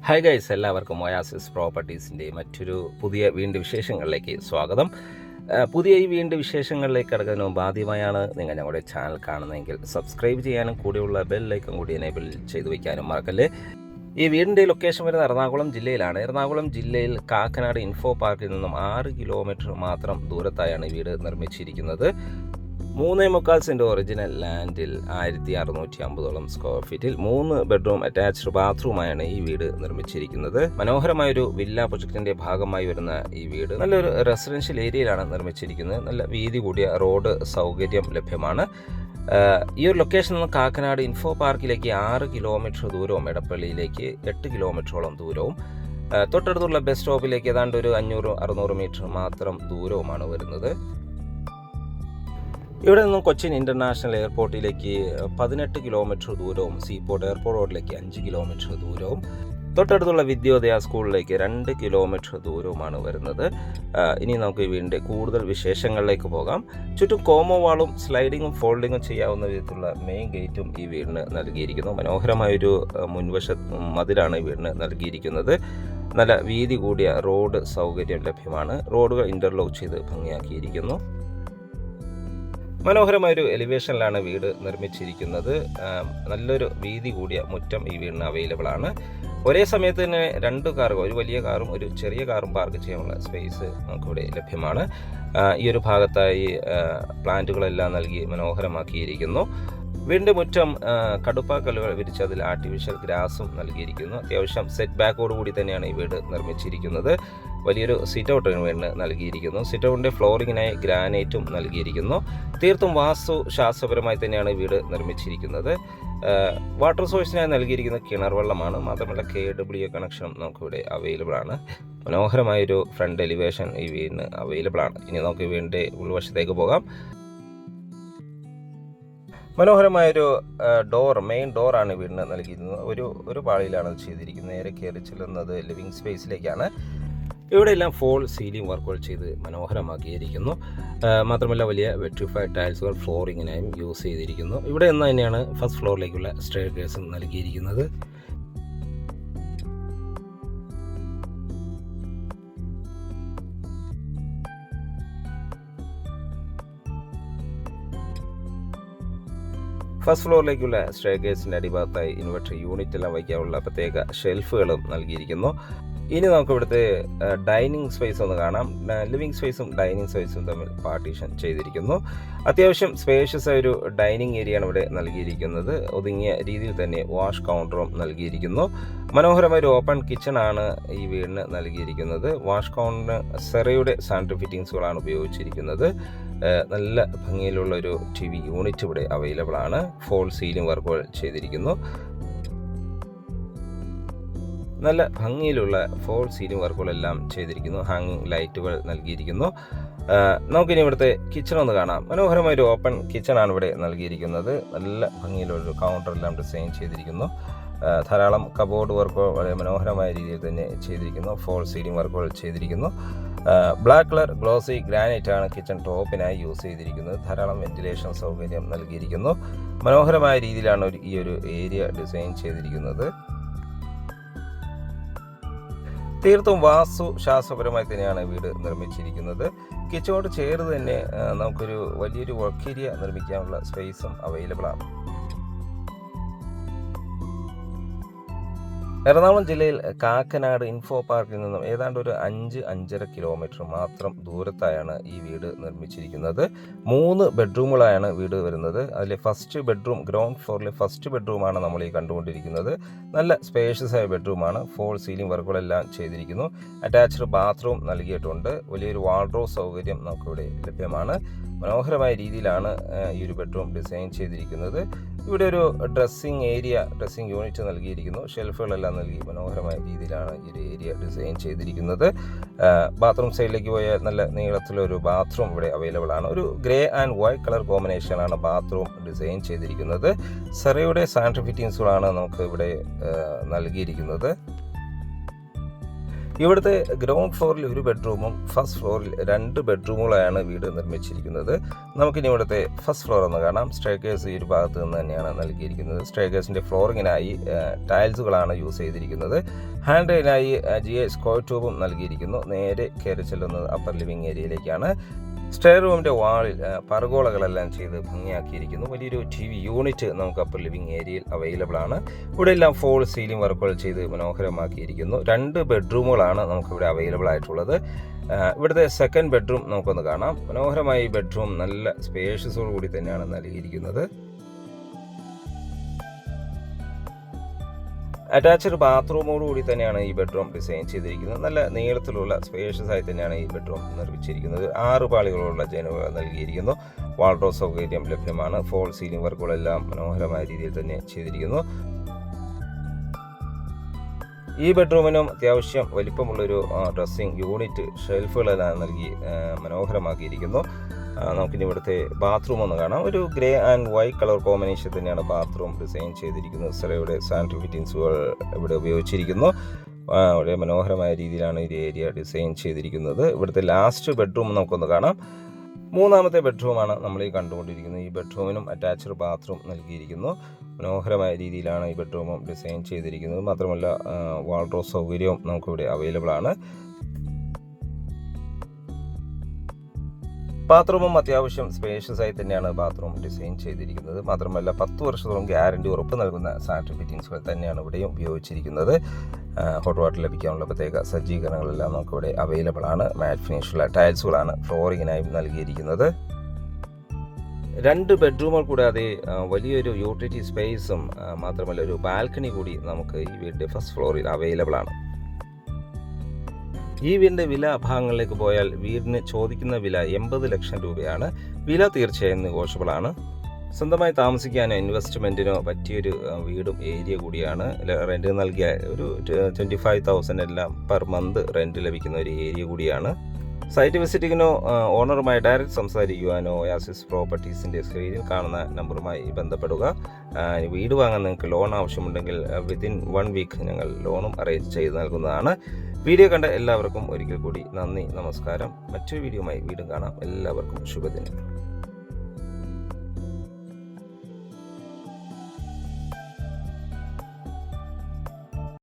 Hi guys, എല്ലാവർക്കും oasis പ്രോപ്പർട്ടീസിൻ്റെ മറ്റൊരു പുതിയ വീണ്ടും വിശേഷങ്ങളിലേക്ക് സ്വാഗതം. പുതിയ ഈ വീണ്ടും വിശേഷങ്ങളിലേക്ക് കിടക്കുന്നതിന് മുമ്പ് ആദ്യമായാണ് നിങ്ങൾ ഞങ്ങളുടെ ചാനൽ കാണുന്നതെങ്കിൽ സബ്സ്ക്രൈബ് ചെയ്യാനും കൂടിയുള്ള ബെല്ലൈക്കൺ കൂടി എനേബിൾ ചെയ്തു വയ്ക്കാനും മറക്കല്ലേ. ഈ വീടിൻ്റെ ലൊക്കേഷൻ വരുന്നത് എറണാകുളം ജില്ലയിലാണ്. എറണാകുളം ജില്ലയിൽ കാക്കനാട് ഇൻഫോ പാർക്കിൽ നിന്നും 6 കിലോമീറ്റർ മാത്രം ദൂരത്തായാണ് ഈ വീട് നിർമ്മിച്ചിരിക്കുന്നത്. 3.25 സെൻറ്റ് ഒറിജിനൽ ലാൻഡിൽ 1650 സ്ക്വയർ ഫീറ്റിൽ 3 ബെഡ്റൂം അറ്റാച്ച്ഡ് ബാത്റൂമായാണ് ഈ വീട് നിർമ്മിച്ചിരിക്കുന്നത്. മനോഹരമായൊരു വില്ല പ്രൊജക്ടിന്റെ ഭാഗമായി വരുന്ന ഈ വീട് നല്ലൊരു റെസിഡൻഷ്യൽ ഏരിയയിലാണ് നിർമ്മിച്ചിരിക്കുന്നത്. നല്ല വീതി കൂടിയ റോഡ് സൗകര്യം ലഭ്യമാണ്. ഈ ഒരു ലൊക്കേഷനിൽ നിന്ന് കാക്കനാട് ഇൻഫോ പാർക്കിലേക്ക് 6 കിലോമീറ്റർ ദൂരവും എടപ്പള്ളിയിലേക്ക് 8 കിലോമീറ്ററോളം ദൂരവും തൊട്ടടുത്തുള്ള ബസ് സ്റ്റോപ്പിലേക്ക് ഏതാണ്ട് ഒരു 500-600 മീറ്റർ മാത്രം ദൂരവുമാണ് വരുന്നത്. ഇവിടെ നിന്നും കൊച്ചിൻ ഇൻ്റർനാഷണൽ എയർപോർട്ടിലേക്ക് 18 കിലോമീറ്റർ ദൂരവും സീപോർട്ട് എയർപോർട്ട് റോഡിലേക്ക് 5 കിലോമീറ്റർ ദൂരവും തൊട്ടടുത്തുള്ള വിദ്യോദയ സ്കൂളിലേക്ക് 2 കിലോമീറ്റർ ദൂരവുമാണ് വരുന്നത്. ഇനി നമുക്ക് ഈ വീടിൻ്റെ കൂടുതൽ വിശേഷങ്ങളിലേക്ക് പോകാം. ചുറ്റും കോമോ വാളും സ്ലൈഡിങ്ങും ഫോൾഡിങ്ങും ചെയ്യാവുന്ന വിധത്തിലുള്ള മെയിൻ ഗേറ്റും ഈ വീടിന് നൽകിയിരിക്കുന്നു. മനോഹരമായൊരു മുൻവശ മതിലാണ് ഈ വീടിന് നൽകിയിരിക്കുന്നത്. നല്ല വീതി കൂടിയ റോഡ് സൗകര്യം ലഭ്യമാണ്. റോഡുകൾ ഇൻ്റർലോക്ക് ചെയ്ത് ഭംഗിയാക്കിയിരിക്കുന്നു. മനോഹരമായൊരു എലിവേഷനിലാണ് വീട് നിർമ്മിച്ചിരിക്കുന്നത്. നല്ലൊരു വീതി കൂടിയ മുറ്റം ഈ വീടിന് അവൈലബിൾ ആണ്. ഒരേ സമയത്ത് തന്നെ 2 കാറുകൾ, ഒരു വലിയ കാറും ഒരു ചെറിയ കാറും പാർക്ക് ചെയ്യാനുള്ള സ്പേസ് നമുക്കിവിടെ ലഭ്യമാണ്. ഈ ഒരു ഭാഗത്തായി പ്ലാന്റുകളെല്ലാം നൽകി മനോഹരമാക്കിയിരിക്കുന്നു. വീടിൻ്റെ മുറ്റം കടുപ്പാക്കല്ലുകൾ വിരിച്ച് അതിൽ ആർട്ടിഫിഷ്യൽ ഗ്രാസും നൽകിയിരിക്കുന്നു. അത്യാവശ്യം സെറ്റ് ബാക്കോടുകൂടി തന്നെയാണ് ഈ വീട് നിർമ്മിച്ചിരിക്കുന്നത്. വലിയൊരു സിറ്റ് ഔട്ടിന് വീടിന് നൽകിയിരിക്കുന്നു. സിറ്റ് ഔട്ടിൻ്റെ ഫ്ലോറിങ്ങിനായി ഗ്രാനൈറ്റും നൽകിയിരിക്കുന്നു. തീർത്തും വാസ്തു ശാസ്ത്രപരമായി തന്നെയാണ് വീട് നിർമ്മിച്ചിരിക്കുന്നത്. വാട്ടർ സോഴ്സിനായി നൽകിയിരിക്കുന്ന കിണർ വെള്ളമാണ്. മാത്രമല്ല KW കണക്ഷനും നമുക്കിവിടെ അവൈലബിൾ ആണ്. മനോഹരമായൊരു ഫ്രണ്ട് എലിവേഷൻ ഈ വീടിന് അവൈലബിൾ ആണ്. ഇനി നമുക്ക് ഈ വീടിൻ്റെ ഉൾവശത്തേക്ക് പോകാം. മനോഹരമായൊരു മെയിൻ ഡോറാണ് വീടിന് നൽകിയിരുന്നത്. ഒരു പാളിയിലാണ് അത് ചെയ്തിരിക്കുന്നത്. നേരെ കയറി ചെല്ലുന്നത് ലിവിങ് സ്പേസിലേക്കാണ്. ഇവിടെ എല്ലാം ഫോൾ സീലിംഗ് വർക്കുകൾ ചെയ്ത് മനോഹരമാക്കിയിരിക്കുന്നു. മാത്രമല്ല വലിയ വെട്രിഫൈഡ് ടൈൽസുകൾ ഫ്ലോറിങ്ങിനായും യൂസ് ചെയ്തിരിക്കുന്നു. ഇവിടെ നിന്ന് തന്നെയാണ് ഫസ്റ്റ് ഫ്ലോറിലേക്കുള്ള സ്റ്റെയർകേസും നൽകിയിരിക്കുന്നത്. ഫസ്റ്റ് ഫ്ലോറിലേക്കുള്ള സ്റ്റെയർകേസിൻ്റെ അടിഭാഗത്തായി ഇൻവെർട്ടർ യൂണിറ്റ് എല്ലാം വയ്ക്കാനുള്ള പ്രത്യേക ഷെൽഫുകളും നൽകിയിരിക്കുന്നു. ഇനി നമുക്ക് ഇവിടുത്തെ ഡൈനിങ് സ്പേസ് ഒന്ന് കാണാം. ലിവിങ് സ്പേസും ഡൈനിങ് സ്പേസും തമ്മിൽ പാർട്ടീഷൻ ചെയ്തിരിക്കുന്നു. അത്യാവശ്യം സ്പേഷ്യസ് ആയ ഒരു ഡൈനിങ് ഏരിയയാണ് ഇവിടെ നൽകിയിരിക്കുന്നത്. ഒതുങ്ങിയ രീതിയിൽ തന്നെ വാഷ് കൗണ്ടറും നൽകിയിരിക്കുന്നു. മനോഹരമായ ഒരു ഓപ്പൺ കിച്ചണാണ് ഈ വീടിന് നൽകിയിരിക്കുന്നത്. വാഷ് കൗണ്ടറിന് സെറയുടെ സാനിറ്ററി ഫിറ്റിംഗ്സുകളാണ് ഉപയോഗിച്ചിരിക്കുന്നത്. നല്ല ഭംഗിയിലുള്ള ഒരു TV യൂണിറ്റ് ഇവിടെ അവൈലബിൾ ആണ്. ഫോൾ സീലിംഗ് വർക്കുകൾ ചെയ്തിരിക്കുന്നു. നല്ല ഭംഗിയിലുള്ള ഫോൾ സീലിംഗ് വർക്കുകളെല്ലാം ചെയ്തിരിക്കുന്നു. ഹാങ്ങിങ് ലൈറ്റുകൾ നൽകിയിരിക്കുന്നു. നമുക്കിനി ഇവിടുത്തെ കിച്ചൺ ഒന്ന് കാണാം. മനോഹരമായൊരു ഓപ്പൺ കിച്ചണാണ് ഇവിടെ നൽകിയിരിക്കുന്നത്. നല്ല ഭംഗിയിലൊരു കൗണ്ടറെല്ലാം ഡിസൈൻ ചെയ്തിരിക്കുന്നു. ധാരാളം കബോർഡ് വർക്കുകൾ വളരെ മനോഹരമായ രീതിയിൽ തന്നെ ചെയ്തിരിക്കുന്നു. ഫോൾ സീലിംഗ് വർക്കുകൾ ചെയ്തിരിക്കുന്നു. ബ്ലാക്ക് കളർ ഗ്ലോസി ഗ്രാനൈറ്റ് ആണ് കിച്ചൺ ടോപ്പിനായി യൂസ് ചെയ്തിരിക്കുന്നത്. ധാരാളം വെന്റിലേഷൻ സൗകര്യം നൽകിയിരിക്കുന്നു. മനോഹരമായ രീതിയിലാണ് ഈ ഒരു ഏരിയ ഡിസൈൻ ചെയ്തിരിക്കുന്നത്. തീർത്തും വാസ്തു ശാസ്ത്രപരമായി തന്നെയാണ് വീട് നിർമ്മിച്ചിരിക്കുന്നത്. കിച്ചണോട് ചേർന്ന് തന്നെ നമുക്കൊരു വലിയൊരു വർക്ക് ഏരിയ നിർമ്മിക്കാനുള്ള സ്പേസും അവൈലബിൾ ആണ്. എറണാകുളം ജില്ലയിൽ കാക്കനാട് ഇൻഫോ പാർക്കിൽ നിന്നും ഏതാണ്ട് ഒരു 5-5.5 കിലോമീറ്റർ മാത്രം ദൂരത്തായാണ് ഈ വീട് നിർമ്മിച്ചിരിക്കുന്നത്. 3 ബെഡ്റൂമുകളായാണ് വീട് വരുന്നത്. അതിലെ ഫസ്റ്റ് ബെഡ്റൂം, ഗ്രൗണ്ട് ഫ്ലോറിലെ ഫസ്റ്റ് ബെഡ്റൂമാണ് നമ്മൾ ഈ കണ്ടുകൊണ്ടിരിക്കുന്നത്. നല്ല സ്പേഷ്യസ് ആയ ബെഡ്റൂമാണ്. ഫോൾ സീലിംഗ് വർക്കുകളെല്ലാം ചെയ്തിരിക്കുന്നു. അറ്റാച്ച്ഡ് ബാത്റൂം നൽകിയിട്ടുണ്ട്. വലിയൊരു വാർഡ്രോബ് സൗകര്യം നമുക്കിവിടെ ലഭ്യമാണ്. മനോഹരമായ രീതിയിലാണ് ഈ ഒരു ബെഡ്റൂം ഡിസൈൻ ചെയ്തിരിക്കുന്നത്. ഇവിടെ ഒരു ഡ്രസ്സിംഗ് യൂണിറ്റ് നൽകിയിരിക്കുന്നു. ഷെൽഫുകളെല്ലാം നൽകി മനോഹരമായ രീതിയിലാണ് ഈ ഒരു ഏരിയ ഡിസൈൻ ചെയ്തിരിക്കുന്നത്. ബാത്റൂം സൈഡിലേക്ക് പോയ നല്ല നീളത്തിലൊരു ബാത്റൂം ഇവിടെ അവൈലബിൾ ആണ്. ഒരു ഗ്രേ ആൻഡ് വൈറ്റ് കളർ കോമ്പിനേഷനാണ് ബാത്റൂം ഡിസൈൻ ചെയ്തിരിക്കുന്നത്. സെറയുടെ സാനിറ്ററി ഫിറ്റിംഗ്സുകളാണ് നമുക്ക് ഇവിടെ നൽകിയിരിക്കുന്നത്. ഇവിടുത്തെ ഗ്രൗണ്ട് ഫ്ലോറിൽ 1 ബെഡ്റൂമും ഫസ്റ്റ് ഫ്ലോറിൽ 2 ബെഡ്റൂമുകളായാണ് വീട് നിർമ്മിച്ചിരിക്കുന്നത്. നമുക്കിനി ഇവിടുത്തെ ഫസ്റ്റ് ഫ്ലോർ ഒന്ന് കാണാം. സ്റ്റെയർകേസ് ഈ ഒരു ഭാഗത്ത് നിന്ന് തന്നെയാണ് നൽകിയിരിക്കുന്നത്. സ്റ്റെയർകേസിൻ്റെ ഫ്ലോറിങ്ങിനായി ടൈൽസുകളാണ് യൂസ് ചെയ്തിരിക്കുന്നത്. ഹാൻഡ് റെയിലിനായി GI സ്ക്വയർ ട്യൂബും നൽകിയിരിക്കുന്നു. നേരെ കയറി ചെല്ലുന്നത് അപ്പർ ലിവിംഗ് ഏരിയയിലേക്കാണ്. സ്റ്റെയർ റൂമിൻ്റെ വാളിൽ പർഗോളകളെല്ലാം ചെയ്ത് ഭംഗിയാക്കിയിരിക്കുന്നു. വലിയൊരു TV യൂണിറ്റ് നമുക്ക് അപ്പർ ലിവിംഗ് ഏരിയയിൽ അവൈലബിൾ ആണ്. ഇവിടെ എല്ലാം ഫോൾ സീലിംഗ് വർക്കുകൾ ചെയ്ത് മനോഹരമാക്കിയിരിക്കുന്നു. 2 ബെഡ്റൂമുകളാണ് നമുക്കിവിടെ അവൈലബിൾ ആയിട്ടുള്ളത്. ഇവിടുത്തെ സെക്കൻഡ് ബെഡ്റൂം നമുക്കൊന്ന് കാണാം. മനോഹരമായ ഈ ബെഡ്റൂം നല്ല സ്പേഷ്യസോടു കൂടി തന്നെയാണ് നൽകിയിരിക്കുന്നത്. അറ്റാച്ച്ഡ് ബാത്റൂമോട് കൂടി തന്നെയാണ് ഈ ബെഡ്റൂം ഡിസൈൻ ചെയ്തിരിക്കുന്നത്. നല്ല നീളത്തിലുള്ള സ്പേഷ്യസ് ആയി തന്നെയാണ് ഈ ബെഡ്റൂം നിർമ്മിച്ചിരിക്കുന്നത്. 6 പാളികളുള്ള ജനലുകൾ നൽകിയിരിക്കുന്നു. വാൾഡ്രോബ് സൗകര്യം ലഭ്യമാണ്. ഫോൾ സീലിംഗ് വർക്കുകളെല്ലാം മനോഹരമായ രീതിയിൽ തന്നെ ചെയ്തിരിക്കുന്നു. ഈ ബെഡ്റൂമിനും അത്യാവശ്യം വലിപ്പമുള്ളൊരു ഡ്രസ്സിംഗ് യൂണിറ്റ് ഷെൽഫുകളെല്ലാം നൽകി മനോഹരമാക്കിയിരിക്കുന്നു. നമുക്കിനി ഇവിടുത്തെ ബാത്റൂം ഒന്ന് കാണാം. ഒരു grey and white colour combination തന്നെയാണ് ബാത്റൂം ഡിസൈൻ ചെയ്തിരിക്കുന്നത്. സെറയുടെ സാനിറ്ററി ഫിറ്റിംഗ്സുകൾ ഇവിടെ ഉപയോഗിച്ചിരിക്കുന്നു. വളരെ മനോഹരമായ രീതിയിലാണ് ഈ ഏരിയ ഡിസൈൻ ചെയ്തിരിക്കുന്നത്. ഇവിടുത്തെ ലാസ്റ്റ് ബെഡ്റൂം നമുക്കൊന്ന് കാണാം. 3ാമത്തെ ബെഡ്റൂമാണ് നമ്മൾ ഈ കണ്ടുകൊണ്ടിരിക്കുന്നത്. ഈ ബെഡ്റൂമിനും അറ്റാച്ച്ഡ് ബാത്റൂം നൽകിയിരിക്കുന്നു. മനോഹരമായ രീതിയിലാണ് ഈ ബെഡ്റൂമും ഡിസൈൻ ചെയ്തിരിക്കുന്നത്. മാത്രമല്ല വാൾഡ്രോബ് സൗകര്യവും നമുക്കിവിടെ അവൈലബിൾ ആണ്. ബാത്റൂമും അത്യാവശ്യം സ്പേഷ്യസ് ആയി തന്നെയാണ് ബാത്റൂം ഡിസൈൻ ചെയ്തിരിക്കുന്നത്. മാത്രമല്ല 10 വർഷത്തോളം ഗ്യാരണ്ടി ഉറപ്പ് നൽകുന്ന സാനിറ്ററി ഫിറ്റിംഗ്സുകൾ തന്നെയാണ് ഇവിടെയും ഉപയോഗിച്ചിരിക്കുന്നത്. ഹോട്ട് വാട്ടർ ലഭിക്കാനുള്ള പ്രത്യേക സജ്ജീകരണങ്ങളെല്ലാം നമുക്കിവിടെ അവൈലബിൾ ആണ്. മാറ്റ് ഫിനിഷുള്ള ടൈൽസുകളാണ് ഫ്ലോറിങ്ങിനായി നൽകിയിരിക്കുന്നത്. 2 ബെഡ്റൂമുകൾ കൂടാതെ വലിയൊരു യൂട്ടിലിറ്റി സ്പേസും മാത്രമല്ല ഒരു ബാൽക്കണി കൂടി നമുക്ക് ഈ വീടിൻ്റെ ഫസ്റ്റ് ഫ്ലോറിൽ അവൈലബിൾ ആണ്. ഈ വീടിൻ്റെ വില ഭാഗങ്ങളിലേക്ക് പോയാൽ വീടിന് ചോദിക്കുന്ന വില 80 ലക്ഷം രൂപയാണ്. വില തീർച്ചയായും നെഗോഷ്യബിൾ ആണ്. സ്വന്തമായി താമസിക്കാനോ ഇൻവെസ്റ്റ്മെൻറ്റിനോ പറ്റിയൊരു വീടും ഏരിയ കൂടിയാണ്. റെൻറ്റ് നൽകിയ ഒരു 25,000 എല്ലാം പെർ മന്ത് റെൻറ്റ് ലഭിക്കുന്ന ഒരു ഏരിയ കൂടിയാണ്. സൈറ്റ് വിസിറ്റിങ്ങിനോ ഓണറുമായി ഡയറക്റ്റ് സംസാരിക്കുവാനോ ഒയാസിസ് പ്രോപ്പർട്ടീസിൻ്റെ സ്ക്രീനിൽ കാണുന്ന നമ്പറുമായി ബന്ധപ്പെടുക. വീട് വാങ്ങാൻ നിങ്ങൾക്ക് ലോൺ ആവശ്യമുണ്ടെങ്കിൽ വിത്തിൻ 1 വീക്ക് ഞങ്ങൾ ലോണും അറേഞ്ച് ചെയ്ത് നൽകുന്നതാണ്. വീഡിയോ കണ്ട എല്ലാവർക്കും ഒരിക്കൽ കൂടി നന്ദി, നമസ്കാരം. മറ്റൊരു വീഡിയോയുമായി വീണ്ടും കാണാം. എല്ലാവർക്കും ശുഭദിനം.